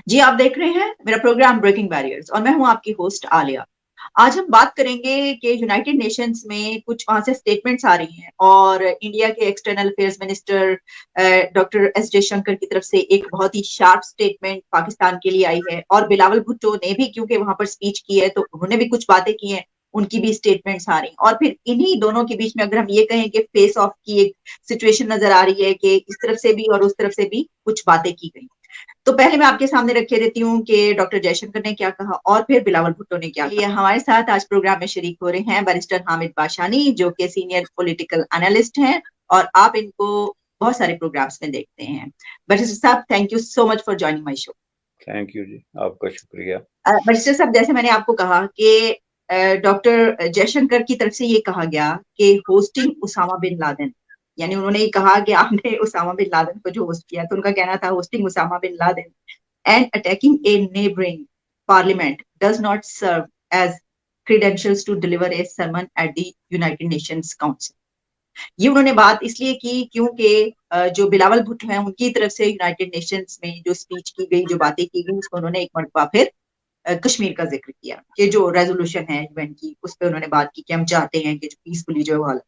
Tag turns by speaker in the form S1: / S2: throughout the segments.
S1: जी, आप देख रहे हैं मेरा प्रोग्राम ब्रेकिंग बैरियर्स और मैं हूं आपकी होस्ट आलिया। आज हम बात करेंगे कि यूनाइटेड नेशंस में कुछ वहां से स्टेटमेंट्स आ रही हैं और इंडिया के external affairs minister doctor S Jaishankar की तरफ से एक बहुत ही शार्प स्टेटमेंट पाकिस्तान के लिए आई है और बिलावल भुट्टो ने भी क्योंकि वहां पर स्पीच की है तो उन्होंने भी कुछ बातें की हैं, उनकी भी स्टेटमेंट्स आ रही हैं। और फिर इन्हीं दोनों के बीच में अगर हम ये कहें कि फेस ऑफ की एक सिचुएशन नजर आ रही है कि इस तरफ से भी और उस तरफ से भी कुछ बातें की गई। तो पहले मैं आपके सामने रखे देती हूँ कि डॉक्टर जयशंकर ने क्या कहा और फिर बिलावल भुट्टो ने क्या कहा। हमारे साथ आज प्रोग्राम में शरीक हो रहे हैं बैरिस्टर हामिद बाशानी जो कि सीनियर पॉलिटिकल एनालिस्ट हैं और आप इनको बहुत सारे प्रोग्राम्स में देखते हैं। बैरिस्टर साहब, thank you so much for joining my show.
S2: Thank you जी, आपका शुक्रिया।
S1: बैरिस्टर साहब, जैसे मैंने आपको कहा कि डॉक्टर जयशंकर की तरफ से ये कहा गया कि होस्टिंग उसामा बिन लादेन, यानी उन्होंने ये कहा कि आपने उसामा बिन लादेन को जो होस्ट किया, तो उनका कहना था hosting Osama bin Laden and attacking a neighboring parliament does not serve as credentials to deliver a sermon at the United Nations Council। ये उन्होंने बात इसलिए की क्योंकि जो बिलावल भुट्टो हैं उनकी तरफ से यूनाइटेड नेशंस में जो स्पीच की गई, जो बातें की गई, उसको उन्होंने एक मरतबा फिर कश्मीर का जिक्र किया कि जो रेजोल्यूशन है यूएन की उस पर उन्होंने बात की कि हम चाहते हैं कि जो पीसफुली जो है।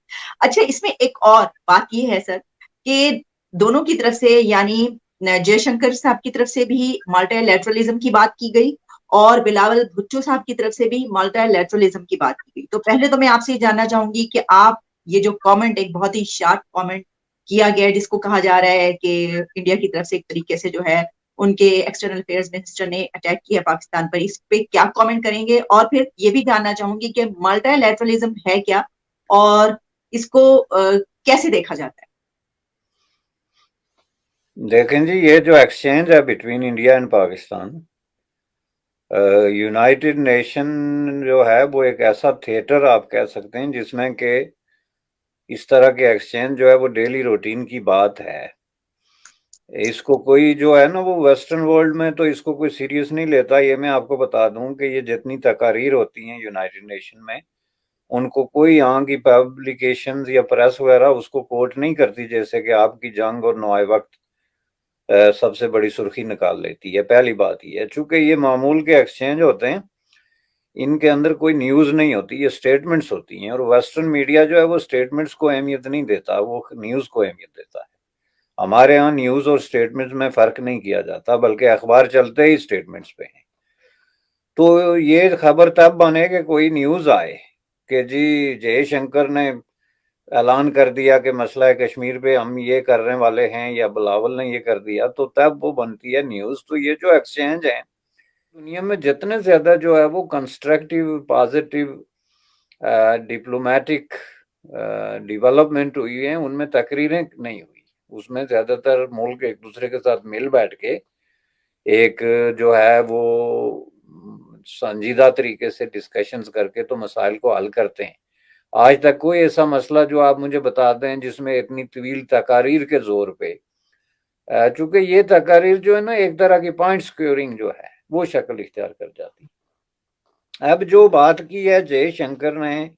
S1: अच्छा, इसमें एक और बात ये है सर कि दोनों की तरफ से, यानी जयशंकर साहब की तरफ से भी मल्टीलैटरलिज्म की बात की गई और बिलावल भुट्टो साहब की तरफ से भी मल्टीलैटरलिज्म की बात की गई। तो पहले तो मैं आपसे जानना चाहूंगी कि आप ये जो कमेंट, एक बहुत ही शार्प कमेंट किया गया है जिसको कहा जा रहा है कि इंडिया की तरफ से एक तरीके से जो है उनके एक्सटर्नल अफेयर्स मिनिस्टर ने अटैक किया पाकिस्तान पर, इस पे क्या कमेंट करेंगे? और फिर ये भी जानना चाहूंगी कि मल्टीलैटरलिज्म है क्या और इसको कैसे देखा जाता है?
S2: देखें जी, ये जो एक्सचेंज है between India and Pakistan, United nation जो है वो एक ऐसा थिएटर आप कह सकते हैं जिसमें कि इस तरह के एक्सचेंज जो है वो डेली रूटीन की बात है। इसको कोई जो है ना वो वेस्टर्न वर्ल्ड में तो इसको कोई सीरियस नहीं लेता। ये मैं आपको बता दूं कि ये जितनी तकारीर होती हैं यूनाइटेड नेशन में, उनको कोई यहाँ की पब्लिकेशंस या प्रेस वगैरह उसको कोट नहीं करती, जैसे कि आपकी जंग और नौए वक्त सबसे बड़ी सुर्खी निकाल लेती है। पहली बात ये है, चूंकि ये मामूल के एक्सचेंज होते हैं, इनके अंदर कोई न्यूज नहीं होती, ये स्टेटमेंट्स होती हैं। और वेस्टर्न मीडिया जो है वो स्टेटमेंट्स को अहमियत नहीं देता, वो न्यूज को अहमियत देता है। हमारे यहाँ न्यूज और स्टेटमेंट्स में फर्क नहीं किया जाता, बल्कि अखबार चलते ही स्टेटमेंट्स पे हैं। तो ये खबर तब बने कि कोई न्यूज आए कि जी जयशंकर ने ऐलान कर दिया कि मसला है कश्मीर पे हम ये करने वाले हैं, या बिलावल ने ये कर दिया, तो तब वो बनती है न्यूज। तो ये जो एक्सचेंज है दुनिया में जितने ज्यादा जो है वो कंस्ट्रक्टिव पॉजिटिव डिप्लोमेटिक डेवलपमेंट हुई है, उनमें तकरीरें नहीं हुई। उसमें ज्यादातर मुल्क एक दूसरे के साथ मिल बैठ के एक जो है वो संजीदा तरीके से डिस्कशंस करके तो मसाइल को हल करते हैं। आज तक कोई ऐसा मसला जो आप मुझे बता दें जिसमें इतनी तवील तकारीर के जोर पे, चूंकि ये तकारीर जो है ना एक तरह की पॉइंट स्क्योरिंग जो है वो शक्ल इख्तियार कर जाती। अब जो बात की है जयशंकर ने,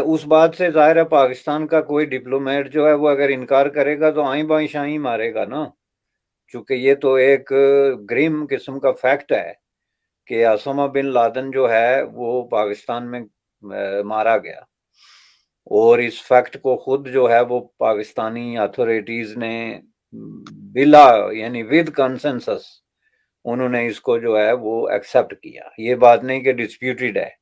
S2: उस बात से जाहिर है पाकिस्तान का कोई डिप्लोमेट जो है वो अगर इनकार करेगा तो आई बाई शाही मारेगा ना। क्योंकि ये तो एक ग्रिम किस्म का फैक्ट है कि ओसामा बिन लादेन जो है वो पाकिस्तान में मारा गया। और इस फैक्ट को खुद जो है वो पाकिस्तानी अथॉरिटीज ने बिला यानी विद कंसेंसस उन्होंने इसको जो है वो एक्सेप्ट किया। ये बात नहीं कि डिस्प्यूटेड है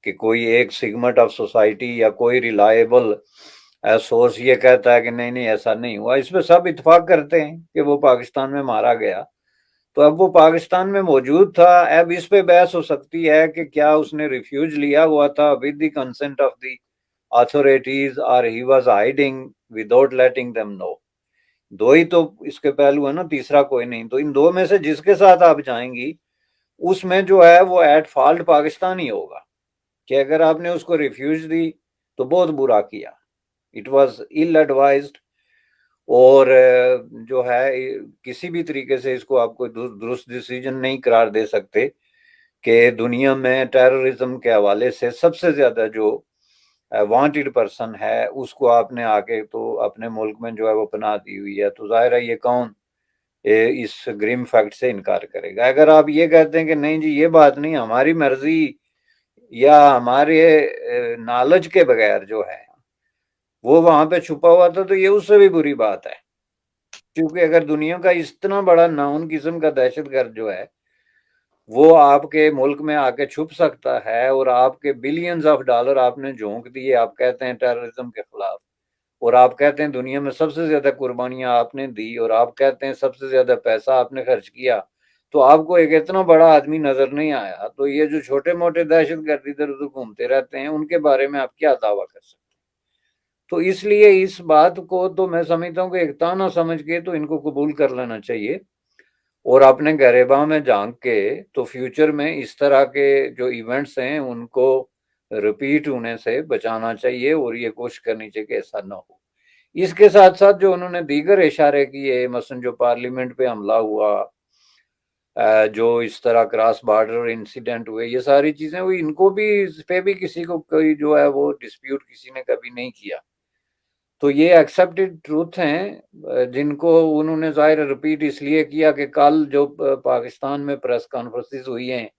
S2: कि कोई एक सिगमेंट ऑफ सोसाइटी या कोई रिलायबल सोर्स ये कहता है कि नहीं नहीं ऐसा नहीं हुआ। इस पे सब इत्तेफाक करते हैं कि वो पाकिस्तान में मारा गया। तो अब वो पाकिस्तान में मौजूद था। अब इस पे बहस हो सकती है कि क्या उसने रिफ्यूज लिया हुआ था with the consent of the authorities और he was hiding without letting them know. दो ही तो इसके पहलू है ना, तीसरा कोई नहीं। तो इन दो में से जिसके साथ आप जाएंगी उसमें जो है वो एट फॉल्ट पाकिस्तान ही होगा। कि अगर आपने उसको रिफ्यूज दी तो बहुत बुरा किया, इट वाज इल एडवाइज्ड। और जो है किसी भी तरीके से इसको आप कोई दुरुस्त डिसीजन नहीं करार दे सकते कि दुनिया में टेररिज्म के हवाले से सबसे ज्यादा जो वांटेड पर्सन है उसको आपने आके तो अपने मुल्क में जो है वो पनाह दी हुई है। तो जाहिर है ये कौन इस ग्रिम फैक्ट से इनकार करेगा। अगर आप ये कहते हैं कि नहीं जी ये बात नहीं, हमारी मर्जी या हमारे नॉलेज के बगैर जो है वो वहां पे छुपा हुआ था, तो ये उससे भी बुरी बात है। क्योंकि अगर दुनिया का इतना बड़ा नाउन किस्म का दहशतगर्द जो है वो आपके मुल्क में आके छुप सकता है, और आपके बिलियंस ऑफ डॉलर आपने झोंक दिए, आप कहते हैं टेररिज्म के खिलाफ, और आप कहते हैं दुनिया में सबसे ज्यादा कुर्बानियां आपने दी, और आप कहते हैं सबसे ज्यादा पैसा आपने खर्च किया, तो आपको एक इतना बड़ा आदमी नजर नहीं आया, तो ये जो छोटे मोटे दहशतगर्द इधर उधर घूमते रहते हैं उनके बारे में आप क्या दावा कर सकते हैं? तो इसलिए इस बात को तो मैं समझता हूँ कि एक ताना समझ के तो इनको कबूल कर लेना चाहिए, और अपने गरेबा में झांक के तो फ्यूचर में इस तरह के जो इवेंट्स हैं उनको रिपीट होने से बचाना चाहिए, और ये कोशिश करनी चाहिए कि ऐसा ना हो। इसके साथ साथ जो उन्होंने दीगर इशारे किए, मसलन जो पार्लियामेंट पे हमला हुआ, जो इस तरह क्रॉस बॉर्डर इंसिडेंट हुए, ये सारी चीजें हुई, इनको भी, इस पे भी किसी को कोई जो है वो डिस्प्यूट किसी ने कभी नहीं किया। तो ये एक्सेप्टेड ट्रूथ हैं, जिनको उन्होंने जाहिर रिपीट इसलिए किया कि कल जो पाकिस्तान में प्रेस कॉन्फ्रेंसेस हुई हैं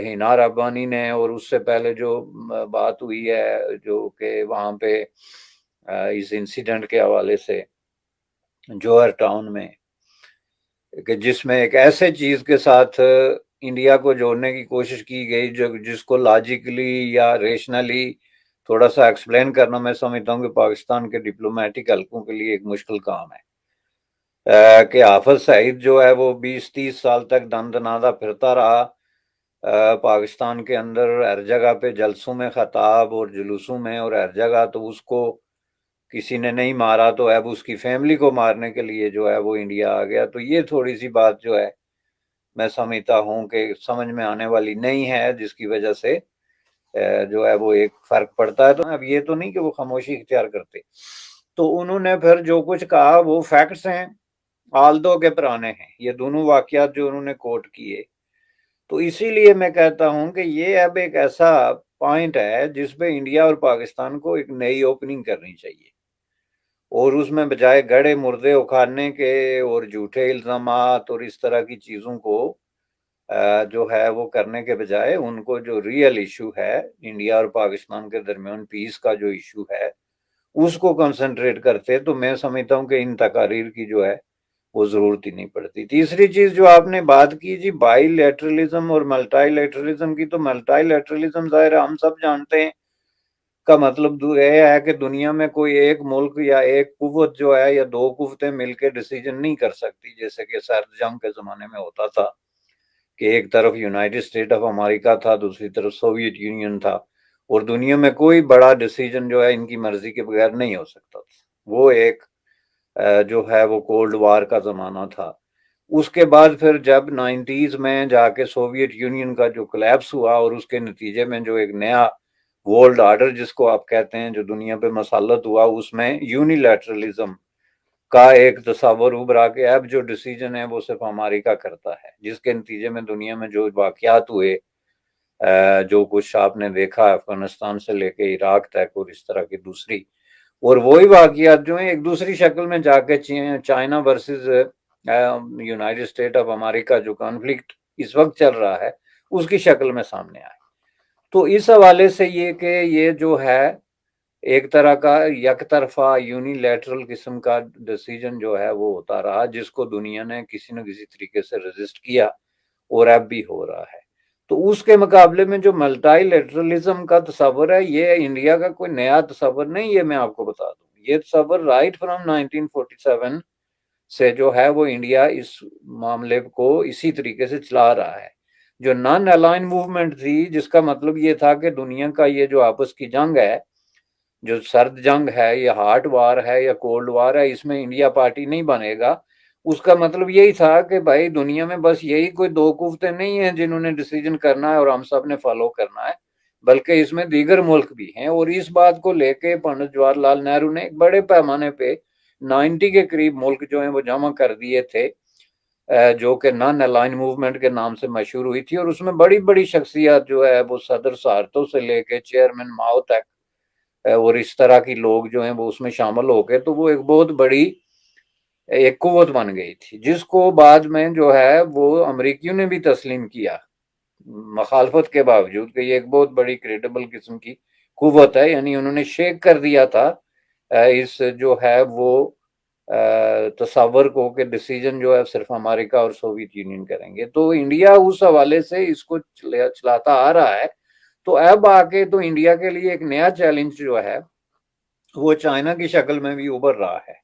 S2: हिना रब्बानी ने, और उससे पहले जो बात हुई है जो कि वहाँ पे इस इंसिडेंट के हवाले से जौहर टाउन में, कि जिसमें एक ऐसे चीज के साथ इंडिया को जोड़ने की कोशिश की गई जो जिसको लॉजिकली या रेशनली थोड़ा सा एक्सप्लेन करना मैं समझता हूँ कि पाकिस्तान के डिप्लोमेटिक हलकों के लिए एक मुश्किल काम है। कि हाफिज सईद जो है वो 20-30 साल तक दंदनादा फिरता रहा पाकिस्तान के अंदर, हर जगह पे जलसों में खताब और जुलूसों में, और हर जगह तो उसको किसी ने नहीं मारा तो अब उसकी फैमिली को मारने के लिए जो है वो इंडिया आ गया। तो ये थोड़ी सी बात जो है मैं समझता हूँ कि समझ में आने वाली नहीं है, जिसकी वजह से जो है वो एक फर्क पड़ता है। तो अब ये तो नहीं कि वो खामोशी इख्तियार करते। तो उन्होंने फिर जो कुछ कहा वो फैक्ट्स हैं, आल्दो के पुराने हैं, ये दोनों वाकयात जो उन्होंने कोट किए। तो इसीलिए मैं कहता हूं कि ये अब एक ऐसा पॉइंट है जिसपे इंडिया और पाकिस्तान को एक नई ओपनिंग करनी चाहिए, और उसमें बजाय गड़े मुर्दे उखाड़ने के और झूठे इल्जामात और इस तरह की चीजों को जो है वो करने के बजाय उनको जो रियल इशू है इंडिया और पाकिस्तान के दरमियान पीस का जो इशू है उसको कंसंट्रेट करते, तो मैं समझता हूँ कि इन तकारीर की जो है वो जरूरत ही नहीं पड़ती। तीसरी चीज जो आपने बात की जी बाईलैटरलिज्म और मल्टीलैटरलिज्म की, तो मल्टीलैटरलिज्म जाहिर है हम सब जानते हैं का मतलब ये है कि दुनिया में कोई एक मुल्क या एक कुव्वत जो है या दो कुव्वतें मिलकर डिसीजन नहीं कर सकती, जैसे कि सर्द जंग के जमाने में होता था कि एक तरफ यूनाइटेड स्टेट ऑफ अमेरिका था, दूसरी तरफ सोवियत यूनियन था, और दुनिया में कोई बड़ा डिसीजन जो है इनकी मर्जी के बगैर नहीं हो सकता था। वो एक जो है वो कोल्ड वार का जमाना था। उसके बाद फिर जब 90s में जाके सोवियत यूनियन का जो कोलैप्स हुआ और उसके नतीजे में जो एक नया वर्ल्ड ऑर्डर जिसको आप कहते हैं जो दुनिया पे मसलत हुआ, उसमें यूनिलैटरलिज्म का एक तस्वर उभरा के अब जो डिसीजन है वो सिर्फ अमेरिका करता है, जिसके नतीजे में दुनिया में जो वाकयात हुए, जो कुछ आपने देखा अफगानिस्तान से लेके इराक तक और इस तरह की दूसरी, और वही वाकयात जो है एक दूसरी शक्ल में जाके China versus United state of America जो कॉन्फ्लिक्ट इस वक्त चल रहा है उसकी शक्ल में सामने आए। तो इस हवाले से ये कि ये जो है एक तरह का एक तरफा यूनिलैटरल किस्म का डिसीजन जो है वो होता रहा, जिसको दुनिया ने किसी न किसी तरीके से रेजिस्ट किया, और अब भी हो रहा है। तो उसके मुकाबले में जो मल्टीलैटरलिज्म का तस्वर है ये इंडिया का कोई नया तस्वर नहीं, ये मैं आपको बता दूं, ये तस्वर राइट फ्रॉम 1947 से जो है वो इंडिया इस मामले को इसी तरीके से चला रहा है। जो नॉन अलाइन मूवमेंट थी जिसका मतलब ये था कि दुनिया का ये जो आपस की जंग है, जो सर्द जंग है या हार्ट वार है या कोल्ड वार है, इसमें इंडिया पार्टी नहीं बनेगा। उसका मतलब यही था कि भाई दुनिया में बस यही कोई दो कुव्वतें नहीं है जिन्होंने डिसीजन करना है और हम सब ने फॉलो करना है, बल्कि इसमें दीगर मुल्क भी हैं। और इस बात को लेके पंडित जवाहरलाल नेहरू ने एक बड़े पैमाने पे 90 के करीब मुल्क जो है वो जमा कर दिए थे, जो कि नॉन अलाइन मूवमेंट के नाम से मशहूर हुई थी, और उसमें बड़ी बड़ी शख्सियत जो है वो सदर सारतो से लेके चेयरमैन माओ तक और इस तरह की लोग जो हैं वो उसमें शामिल हो गए। तो वो एक बहुत बड़ी एक कुव्वत बन गई थी, जिसको बाद में जो है वो अमरीकियों ने भी तस्लीम किया मुखालफत के बावजूद कि ये एक बहुत बड़ी क्रेडिबल किस्म की कुव्वत है। यानी उन्होंने शेक कर दिया था इस जो है वो तस्वर को कि डिसीजन जो है सिर्फ अमेरिका और सोवियत यूनियन करेंगे। तो इंडिया उस हवाले से इसको चलाता आ रहा है। तो अब आके तो इंडिया के लिए एक नया चैलेंज जो है वो चाइना की शक्ल में भी उभर रहा है,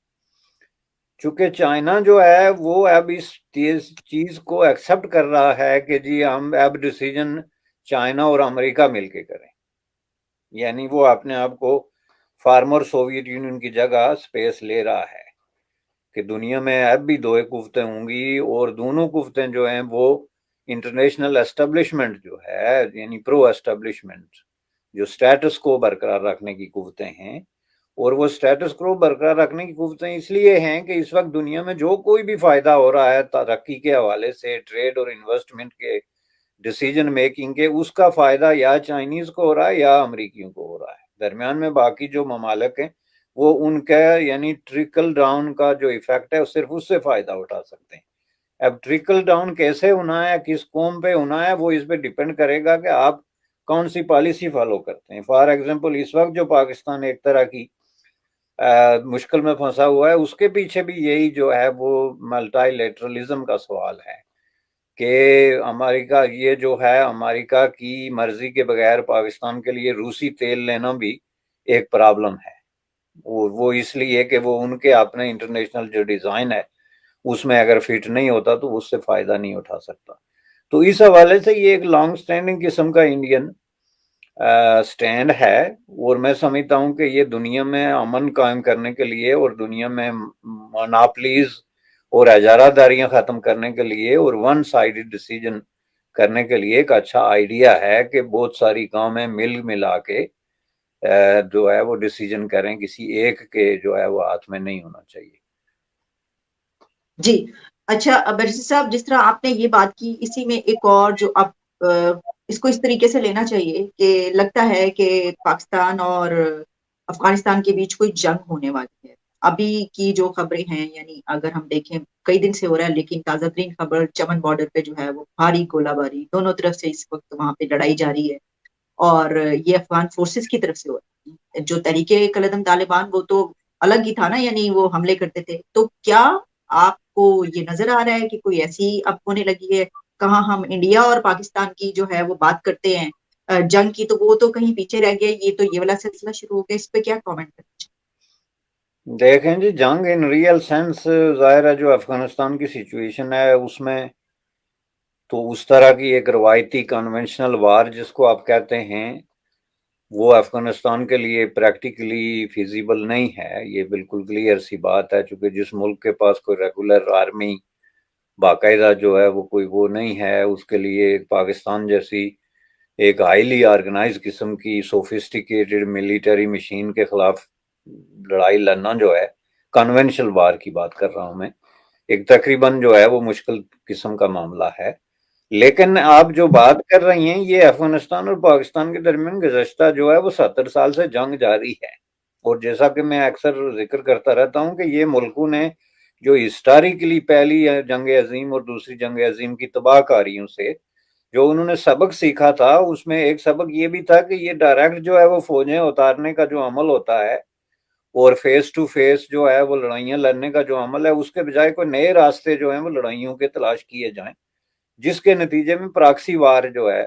S2: चूंकि चाइना जो है वो अब इस चीज को एक्सेप्ट कर रहा है कि जी हम अब डिसीजन चाइना और अमेरिका मिलके करें। यानी वो अपने आप को फार्मर सोवियत यूनियन की जगह स्पेस ले रहा है कि दुनिया में अब भी दो एक कुव्वतें होंगी, और दोनों कुव्वतें जो हैं वो इंटरनेशनल एस्टेब्लिशमेंट जो है, यानी प्रो एस्टेब्लिशमेंट, जो स्टेटस को बरकरार रखने की कुव्वतें हैं। और वो स्टेटस को बरकरार रखने की कुव्वतें इसलिए हैं कि इस वक्त दुनिया में जो कोई भी फायदा हो रहा है तरक्की के हवाले से, ट्रेड और इन्वेस्टमेंट के, डिसीजन मेकिंग के, उसका फायदा या चाइनीज को हो रहा है या अमरीकियों को हो रहा है। दरमियान में बाकी जो ममालिक हैं वो उनका यानी ट्रिकल डाउन का जो इफेक्ट है सिर्फ उससे फायदा उठा सकते हैं। अब ट्रिकल डाउन कैसे होना है, किस कौम पे होना है, वो इस पे डिपेंड करेगा कि आप कौन सी पॉलिसी फॉलो करते हैं। फॉर एग्जांपल इस वक्त जो पाकिस्तान एक तरह की मुश्किल में फंसा हुआ है, उसके पीछे भी यही जो है वो मल्टीलेटरलिज्म का सवाल है कि अमेरिका, ये जो है अमेरिका की मर्जी के बगैर पाकिस्तान के लिए रूसी तेल लेना भी एक प्रॉब्लम है। वो इसलिए कि वो उनके अपने इंटरनेशनल जो डिजाइन है उसमें अगर फिट नहीं होता तो उससे फायदा नहीं उठा सकता। तो इस हवाले से ये एक लॉन्ग स्टैंडिंग किस्म का इंडियन स्टैंड है, और मैं समझता हूँ कि ये दुनिया में अमन कायम करने के लिए और दुनिया में मोनोपोलीज और इजारादारियां खत्म करने के लिए और वन साइडेड डिसीजन करने के लिए एक अच्छा आइडिया है कि बहुत सारी कौमें मिल मिला के जो है वो डिसीजन करें, किसी एक के जो है वो हाथ में नहीं होना चाहिए।
S1: जी। अच्छा, बरसी साहब, जिस तरह आपने ये बात की, इसी में एक और जो आप इसको इस तरीके से लेना चाहिए कि लगता है कि पाकिस्तान और अफगानिस्तान के बीच कोई जंग होने वाली है। अभी की जो खबरें हैं, यानी अगर हम देखें, कई दिन से हो रहा है, लेकिन ताजा तरीन खबर चमन बॉर्डर पे जो है वो भारी गोलाबारी, दोनों तरफ से इस वक्त वहां पे लड़ाई जारी है। और ये अफगान फोर्सेस की तरफ से हो रहा है। जो तरीके कलदम तालिबान, वो तो अलग ही था ना, यानी वो हमले करते थे। तो क्या आपको ये नजर आ रहा है कि कोई ऐसी अब होने लगी है? कहाँ हम इंडिया और पाकिस्तान की जो है वो बात करते हैं जंग की, तो वो तो कहीं पीछे रह गया, ये तो ये वाला सिलसिला शुरू हो गया। इस पे क्या कमेंट करना
S2: देखें जी, जंग इन रियल सेंस जाहिर है जो अफगानिस्तान की सिचुएशन है उसमें तो उस तरह की एक रवायती कन्वेंशनल वार जिसको आप कहते हैं वो अफगानिस्तान के लिए प्रैक्टिकली फिजिबल नहीं है। ये बिल्कुल क्लियर सी बात है, क्योंकि जिस मुल्क के पास कोई रेगुलर आर्मी बाकायदा जो है वो कोई वो नहीं है, उसके लिए पाकिस्तान जैसी एक हाईली ऑर्गेनाइज किस्म की सोफिस्टिकेटेड मिलिटरी मशीन के खिलाफ लड़ाई लड़ना जो है, कन्वेंशनल वार की बात कर रहा हूं मैं, एक तकरीबन जो है वो मुश्किल किस्म का मामला है। लेकिन आप जो बात कर रही हैं ये अफगानिस्तान और पाकिस्तान के दरमियान गुज़श्ता जो है वो 70 साल से जंग जारी है। और जैसा कि मैं अक्सर जिक्र करता रहता हूं कि ये मुल्कों ने जो हिस्टोरिकली पहली जंग अजीम और दूसरी जंग अजीम की तबाहकारियों से जो उन्होंने सबक सीखा था, उसमें एक सबक ये भी था कि ये डायरेक्ट जो है वो फौजें उतारने का जो अमल होता है और फेस टू फेस जो है वो लड़ाइयां लड़ने का जो अमल है, उसके बजाय कोई नए रास्ते जो है वो लड़ाइयों के तलाश किए जाएं, जिसके नतीजे में प्रॉक्सी वार जो है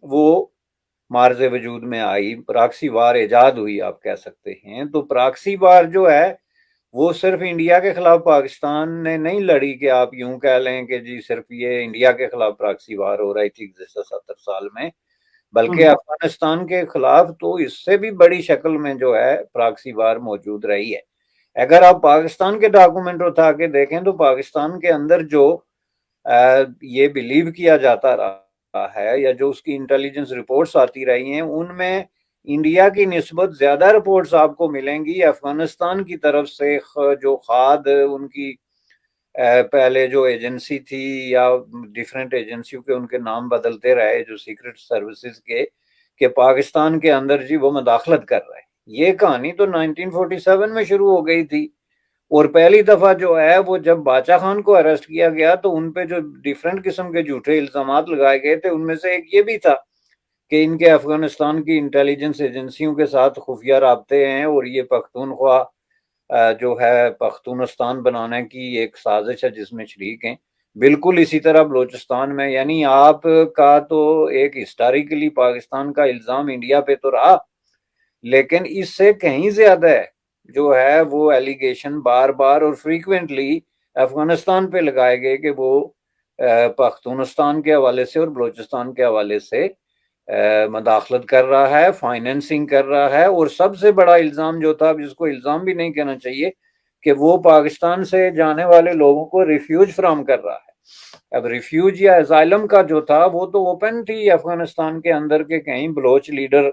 S2: वो मार्ज वजूद में आई, प्रॉक्सी वार इजाद हुई आप कह सकते हैं। तो प्रॉक्सी वार जो है वो सिर्फ इंडिया के खिलाफ पाकिस्तान ने नहीं लड़ी कि आप यूं कह लें कि जी सिर्फ ये इंडिया के खिलाफ प्रॉक्सी वार हो रही थी गुज़श्ता 70 साल में, बल्कि
S1: चाहिए?
S2: अफगानिस्तान के खिलाफ तो इससे भी बड़ी शक्ल में जो है प्रॉक्सी वार मौजूद रही है। अगर आप पाकिस्तान के डॉक्यूमेंट उठा के देखें तो पाकिस्तान के अंदर जो ये बिलीव किया जाता रहा है या जो उसकी इंटेलिजेंस रिपोर्ट्स आती रही हैं उनमें इंडिया की निस्बत ज्यादा रिपोर्ट्स आपको मिलेंगी अफगानिस्तान की तरफ से। जो खाद उनकी पहले जो एजेंसी थी या डिफरेंट एजेंसियों के उनके नाम बदलते रहे जो सीक्रेट सर्विसेज के, पाकिस्तान के अंदर जी वो मदाखलत कर रहे हैं। ये कहानी तो 1947 में शुरू हो गई थी और पहली दफा जो है वो जब बाचा खान को अरेस्ट किया गया तो उनपे जो डिफरेंट किस्म के झूठे इल्जाम लगाए गए थे, उनमें से एक ये भी था कि इनके अफगानिस्तान की इंटेलिजेंस एजेंसियों के साथ खुफिया राब्ते हैं और ये पख्तूनख्वा जो है पख्तूनिस्तान बनाने की एक साजिश है जिसमें शरीक हैं। बिल्कुल इसी तरह बलोचिस्तान में, यानी आपका तो एक हिस्टोरिकली पाकिस्तान का इल्जाम इंडिया पे तो रहा, लेकिन इससे कहीं ज्यादा है जो है वो एलिगेशन बार बार और फ्रीक्वेंटली अफगानिस्तान पे लगाए गए कि वो पख्तूनिस्तान के हवाले से और बलोचिस्तान के हवाले से मदाखलत कर रहा है, फाइनेंसिंग कर रहा है। और सबसे बड़ा इल्जाम जो था, जिसको इल्जाम भी नहीं कहना चाहिए, कि वो पाकिस्तान से जाने वाले लोगों को रिफ्यूज फ्राहम कर रहा है। अब रिफ्यूज या असाइलम का जो था वो तो ओपन थी, अफगानिस्तान के अंदर के कहीं बलोच लीडर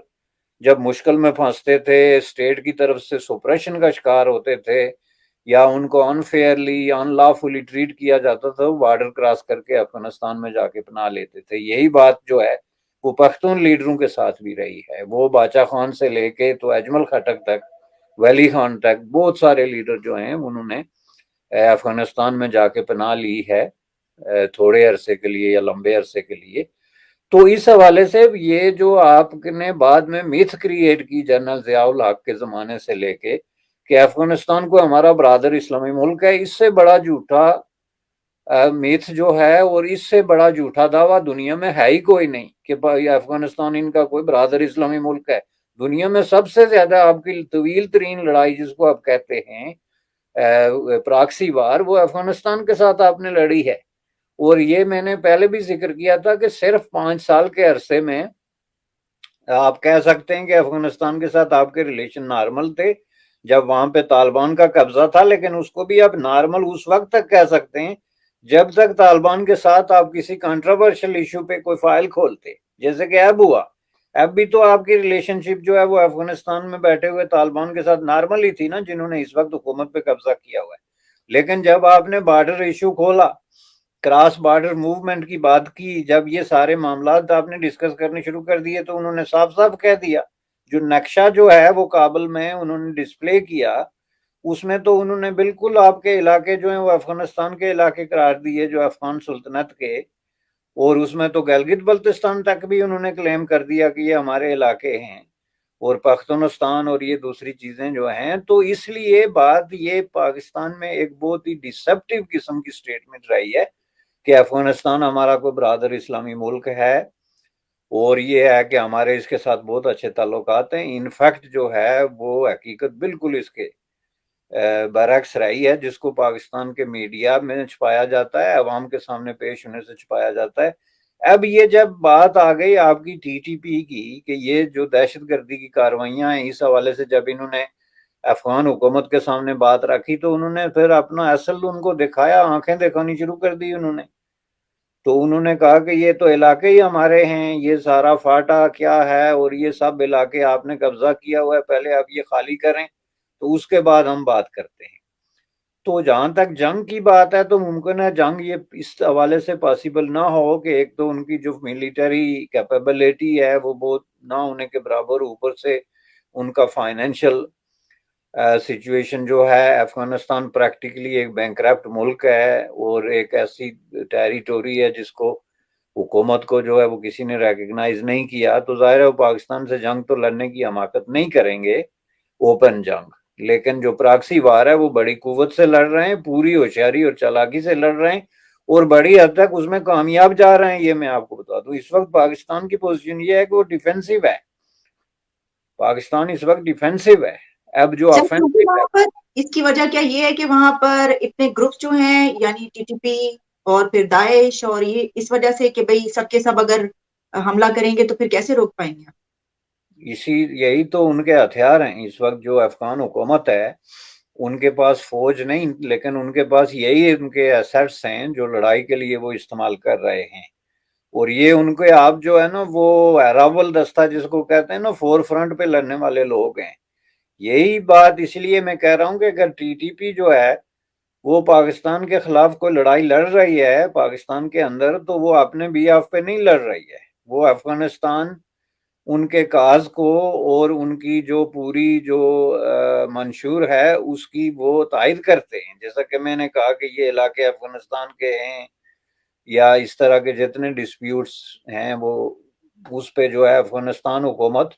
S2: जब मुश्किल में फंसते थे, स्टेट की तरफ से सुप्रेशन का शिकार होते थे या उनको अनफेयरली अनलॉफुली ट्रीट किया जाता था, वो बॉर्डर क्रॉस करके अफगानिस्तान में जाके पनाह लेते थे। यही बात जो है वो पख्तून लीडरों के साथ भी रही है। वो बाचा खान से लेके तो अजमल खटक तक, वली खान तक, बहुत सारे लीडर जो हैं उन्होंने अफगानिस्तान में जाके पनाह ली है, थोड़े अरसे के लिए या लंबे अरसे के लिए। तो इस हवाले से ये जो आपने बाद में मिथ क्रिएट की जनरल जियाउल हक के जमाने से लेके कि अफगानिस्तान को हमारा ब्रादर इस्लामी मुल्क है, इससे बड़ा झूठा मिथ जो है और इससे बड़ा झूठा दावा दुनिया में है ही कोई नहीं कि अफगानिस्तान इनका कोई ब्रादर इस्लामी मुल्क है। दुनिया में सबसे ज्यादा आपकी तवील तरीन लड़ाई जिसको आप कहते हैं प्रॉक्सी वार, वो अफगानिस्तान के साथ आपने लड़ी है। और ये मैंने पहले भी जिक्र किया था कि सिर्फ 5 साल के अरसे में आप कह सकते हैं कि अफगानिस्तान के साथ आपके रिलेशन नॉर्मल थे जब वहां पे तालिबान का कब्जा था, लेकिन उसको भी आप नॉर्मल उस वक्त तक कह सकते हैं जब तक तालिबान के साथ आप किसी कंट्रोवर्शियल इशू पे कोई फाइल खोलते, जैसे कि अब हुआ। अब भी तो आपकी रिलेशनशिप जो है वो अफगानिस्तान में बैठे हुए तालिबान के साथ नॉर्मल ही थी ना, जिन्होंने इस वक्त हुकूमत पे कब्जा किया हुआ है। लेकिन जब आपने बॉर्डर इशू खोला, क्रॉस बॉर्डर मूवमेंट की बात की, जब ये सारे मामला आपने डिस्कस करने शुरू कर दिए, तो उन्होंने साफ साफ कह दिया, जो नक्शा जो है वो काबुल में उन्होंने डिस्प्ले किया, उसमें तो उन्होंने बिल्कुल आपके इलाके जो है वो अफगानिस्तान के इलाके करार दिए, जो अफगान सुल्तनत के। और उसमें तो गिलगित बल्तिस्तान तक भी उन्होंने क्लेम कर दिया कि ये हमारे इलाके हैं, और पख्तूनिस्तान और ये दूसरी चीजें जो हैं। तो इसलिए बात ये पाकिस्तान में एक बहुत ही डिसेप्टिव किस्म की स्टेटमेंट रही है कि अफगानिस्तान हमारा कोई बरादर इस्लामी मुल्क है और ये है कि हमारे इसके साथ बहुत अच्छे ताल्लुकात हैं। इनफैक्ट जो है वो हकीकत बिल्कुल इसके बरअक्स रही है, जिसको पाकिस्तान के मीडिया में छुपाया जाता है, अवाम के सामने पेश होने से छुपाया जाता है। अब ये जब बात आ गई आपकी टीटीपी की कि ये जो दहशतगर्दी की कार्रवाइयां हैं, इस हवाले से जब इन्होंने अफगान हुकूमत के सामने बात रखी, तो उन्होंने फिर अपना असल उनको दिखाया, आंखें दिखानी शुरू कर दी उन्होंने। तो उन्होंने कहा कि ये तो इलाके ही हमारे हैं, ये सारा फाटा क्या है और ये सब इलाके आपने कब्जा किया हुआ है, पहले आप ये खाली करें तो उसके बाद हम बात करते हैं। तो जहां तक जंग की बात है, तो मुमकिन है जंग ये इस हवाले से पॉसिबल ना हो कि एक तो उनकी जो मिलिट्री कैपेबिलिटी है वो बहुत ना होने के बराबर, ऊपर से उनका फाइनेंशियल सिचुएशन जो है, अफगानिस्तान प्रैक्टिकली एक बैंकरप्ट मुल्क है और एक ऐसी टेरिटोरी है जिसको हुकूमत को जो है वो किसी ने रिकग्नाइज नहीं किया। तो जाहिर है वो पाकिस्तान से जंग तो लड़ने की हमाकत नहीं करेंगे, ओपन जंग। लेकिन जो प्रॉक्सी वार है वो बड़ी कुव्वत से लड़ रहे हैं, पूरी होशियारी और चालाकी से लड़ रहे हैं और बड़ी हद तक उसमें कामयाब जा रहे हैं। ये मैं आपको बता दूं, इस वक्त पाकिस्तान की पोजीशन ये है कि वो डिफेंसिव है। पाकिस्तान इस वक्त डिफेंसिव है। अब जो
S1: अच्छा, क्योंकि
S2: ऑफेंसिव है,
S1: वहां पर इसकी वजह क्या ये है कि वहां पर इतने ग्रुप्स जो हैं, यानी टीटीपी और फिर दाइश, और ये इस वजह से कि भाई सबके सब अगर हमला करेंगे तो फिर कैसे रोक पाएंगे?
S2: इसी यही तो उनके हथियार हैं इस वक्त। जो अफगान हुकूमत है उनके पास फौज नहीं, लेकिन उनके पास यही उनके एसेट्स हैं जो लड़ाई के लिए वो इस्तेमाल कर रहे हैं। और ये उनके आप जो है ना वो अरावल दस्ता जिसको कहते हैं ना, फोर फ्रंट पे लड़ने वाले लोग हैं। यही बात इसलिए मैं कह रहा हूँ कि अगर टीटीपी जो है वो पाकिस्तान के खिलाफ कोई लड़ाई लड़ रही है पाकिस्तान के अंदर, तो वो अपने बिहाफ पे नहीं लड़ रही है, वो अफगानिस्तान उनके काज को और उनकी जो पूरी जो मंशूर है उसकी वो तायद करते हैं। जैसा कि मैंने कहा कि ये इलाके अफगानिस्तान के हैं या इस तरह के जितने डिस्प्यूट्स हैं वो उस पे जो है अफगानिस्तान हुकूमत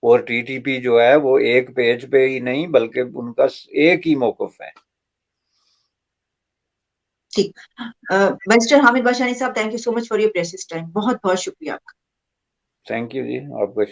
S2: और टीटीपी जो है वो एक पेज पे ही नहीं बल्कि उनका एक ही मौकफ है।
S1: ठीक। मिस्टर हामिद बाशानी साहब, thank you so much for your precious time. बहुत बहुत शुक्रिया आपका।
S2: थैंक यू जी, आपका